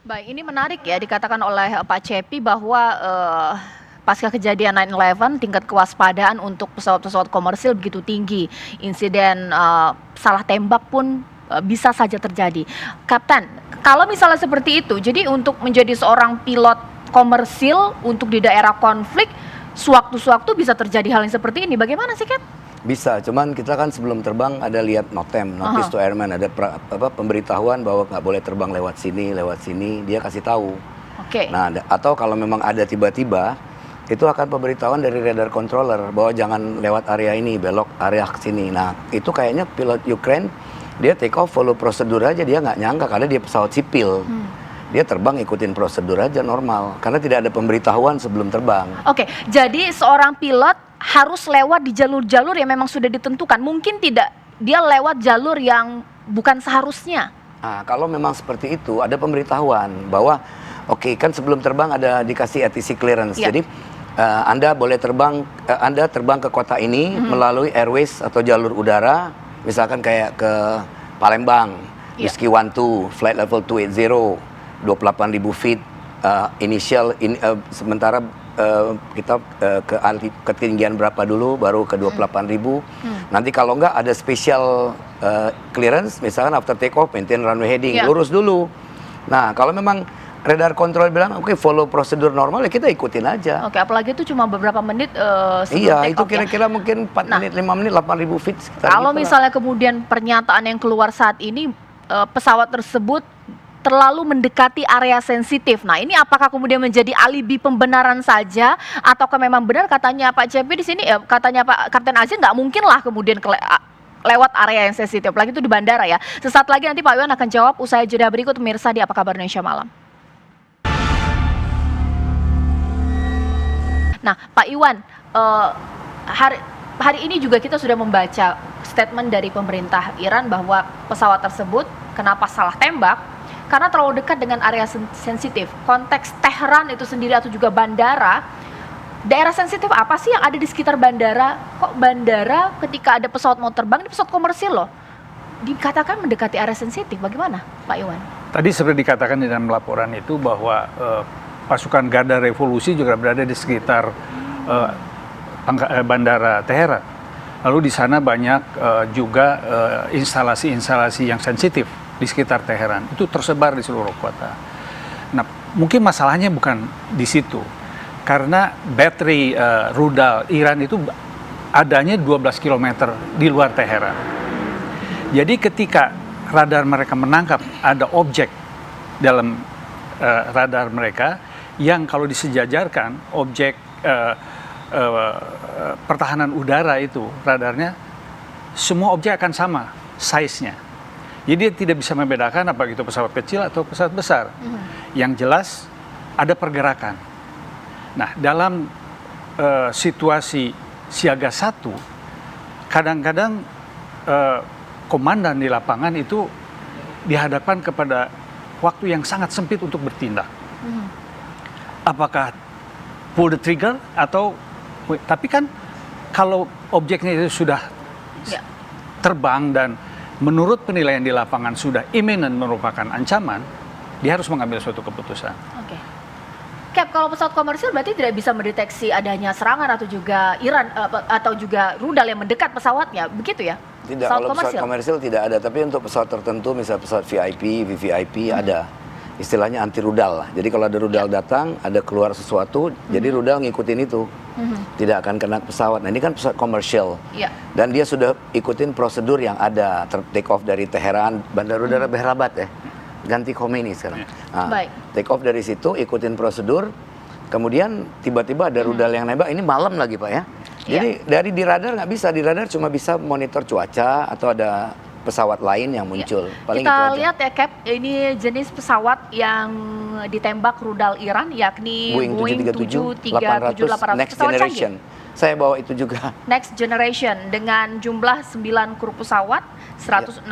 Baik, ini menarik ya dikatakan oleh Pak Cepi bahwa pasca kejadian 9/11 tingkat kewaspadaan untuk pesawat-pesawat komersil begitu tinggi. Insiden salah tembak pun bisa saja terjadi. Kapten, kalau misalnya seperti itu, jadi untuk menjadi seorang pilot komersil untuk di daerah konflik, sewaktu-sewaktu bisa terjadi hal yang seperti ini. Bagaimana sih, Kap? Bisa, cuman kita kan sebelum terbang ada lihat notem, notice to airman, ada pemberitahuan bahwa nggak boleh terbang lewat sini, dia kasih tahu. Oke. Nah, atau kalau memang ada tiba-tiba, itu akan pemberitahuan dari radar controller bahwa jangan lewat area ini, belok area ke sini. Nah, itu kayaknya pilot Ukraine, dia take off follow prosedur aja, dia nggak nyangka karena dia pesawat sipil. Dia terbang ikutin prosedur aja normal, karena tidak ada pemberitahuan sebelum terbang. Oke, jadi seorang pilot harus lewat di jalur-jalur yang memang sudah ditentukan. Mungkin tidak dia lewat jalur yang bukan seharusnya. Nah, kalau memang seperti itu, ada pemberitahuan bahwa oke, kan sebelum terbang ada dikasih ATC clearance. Ya. Jadi Anda boleh terbang, Anda terbang ke kota ini melalui airways atau jalur udara, misalkan kayak ke Palembang, Ya. Whiskey 12, flight level 280, 28.000 feet initial, sementara kita ke ketinggian berapa dulu, baru ke 28.000. Nanti kalau enggak ada special clearance, misalkan after take off, maintain runway heading, Ya. lurus dulu. Nah, kalau memang radar control bilang, oke, follow prosedur normal, ya kita ikutin aja. Oke, apalagi itu cuma beberapa menit sebelum Iya, take itu off ya. kira-kira mungkin 4 Nah, menit, 5 menit, 8.000 feet sekitar Kalau gitu lah. misalnya kemudian pernyataan yang keluar saat ini pesawat tersebut terlalu mendekati area sensitif. Nah, ini apakah kemudian menjadi alibi pembenaran saja ataukah memang benar katanya Pak Cepi di sini katanya Pak Kapten Azin nggak mungkin lah kemudian lewat area yang sensitif, apalagi itu di bandara ya. Sesaat lagi nanti Pak Iwan akan jawab usai jeda berikut pemirsa di Apa Kabar Indonesia Malam. Nah, Pak Iwan, hari ini juga kita sudah membaca statement dari pemerintah Iran bahwa pesawat tersebut kenapa salah tembak karena terlalu dekat dengan area sensitif. Konteks Tehran itu sendiri atau juga bandara, daerah sensitif apa sih yang ada di sekitar bandara? Kok bandara ketika ada pesawat mau terbang, ini pesawat komersil loh, dikatakan mendekati area sensitif, bagaimana Pak Iwan? Tadi seperti dikatakan di dalam laporan itu bahwa pasukan Garda Revolusi juga berada di sekitar bandara Teheran. Lalu di sana banyak juga instalasi-instalasi yang sensitif di sekitar Teheran. Itu tersebar di seluruh kota. Nah, mungkin masalahnya bukan di situ. Karena bateri rudal Iran itu adanya 12 km di luar Teheran. Jadi ketika radar mereka menangkap ada objek dalam radar mereka yang kalau disejajarkan objek pertahanan udara itu radarnya semua objek akan sama size-nya. Jadi dia tidak bisa membedakan apa itu pesawat kecil atau pesawat besar. Yang jelas ada pergerakan. Nah, dalam situasi siaga 1 kadang-kadang komandan di lapangan itu dihadapkan kepada waktu yang sangat sempit untuk bertindak. Apakah pull the trigger atau tapi kan kalau objeknya itu sudah terbang dan menurut penilaian di lapangan sudah imminent merupakan ancaman, dia harus mengambil suatu keputusan. Oke. Cap, kalau pesawat komersil berarti tidak bisa mendeteksi adanya serangan atau juga Iran atau juga rudal yang mendekat pesawatnya, begitu ya? Tidak, kalau pesawat komersil tidak ada, tapi untuk pesawat tertentu, misalnya pesawat VIP, VVIP ada. Istilahnya anti rudal lah. Jadi kalau ada rudal datang, ada keluar sesuatu, jadi rudal ngikutin itu. Tidak akan kena pesawat. Nah, ini kan pesawat komersial. Dan dia sudah ikutin prosedur yang ada, take off dari Teheran, Bandar Udara Behrabat ya. Ganti Khomeini sekarang. Nah, take off dari situ, ikutin prosedur. Kemudian tiba-tiba ada rudal yang nembak. Ini malam lagi Pak ya. Jadi dari di radar nggak bisa, di radar cuma bisa monitor cuaca atau ada pesawat lain yang muncul. Paling kita itu lihat ya Cap, ini jenis pesawat yang ditembak rudal Iran yakni Boeing 737-800 Next Generation. Saya bawa itu juga. Next Generation dengan jumlah 9 kru pesawat, 167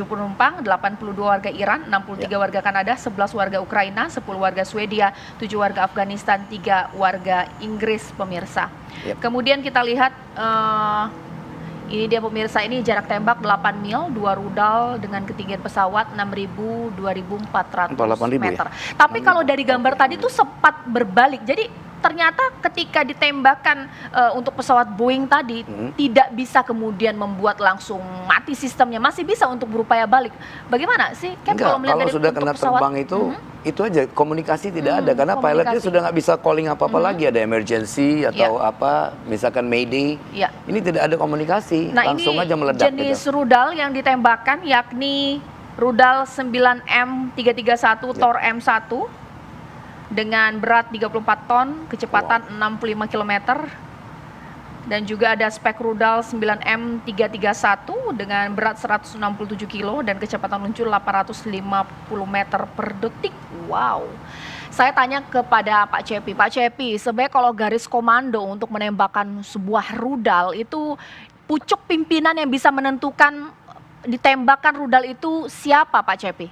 penumpang, 82 warga Iran, 63 warga Kanada, 11 warga Ukraina, 10 warga Swedia, 7 warga Afghanistan, 3 warga Inggris pemirsa. Kemudian kita lihat Ini dia pemirsa, ini jarak tembak 8 mil, 2 rudal dengan ketinggian pesawat 6.000, 2.400 8.000 meter. ya? Tapi kalau dari gambar tadi tuh sempat berbalik. Jadi ternyata ketika ditembakkan untuk pesawat Boeing tadi tidak bisa kemudian membuat langsung mati sistemnya, masih bisa untuk berupaya balik. Bagaimana sih? Kan Enggak, melihat kalau dari sudah untuk kena pesawat, terbang itu aja, komunikasi tidak ada karena pilotnya komunikasi. sudah nggak bisa calling apa-apa lagi, ada emergency atau apa, misalkan mayday. Ya. Ini tidak ada komunikasi, Nah, langsung ini aja meledak jenis gitu. rudal yang ditembakkan yakni rudal 9M331 Tor M1 dengan berat 34 ton, kecepatan 65 km. Dan juga ada spek rudal 9M331 dengan berat 167 kilo dan kecepatan luncur 850 meter per detik. Wow. Saya tanya kepada Pak Cepi. Pak Cepi, sebenarnya kalau garis komando untuk menembakkan sebuah rudal itu pucuk pimpinan yang bisa menentukan ditembakkan rudal itu siapa, Pak Cepi?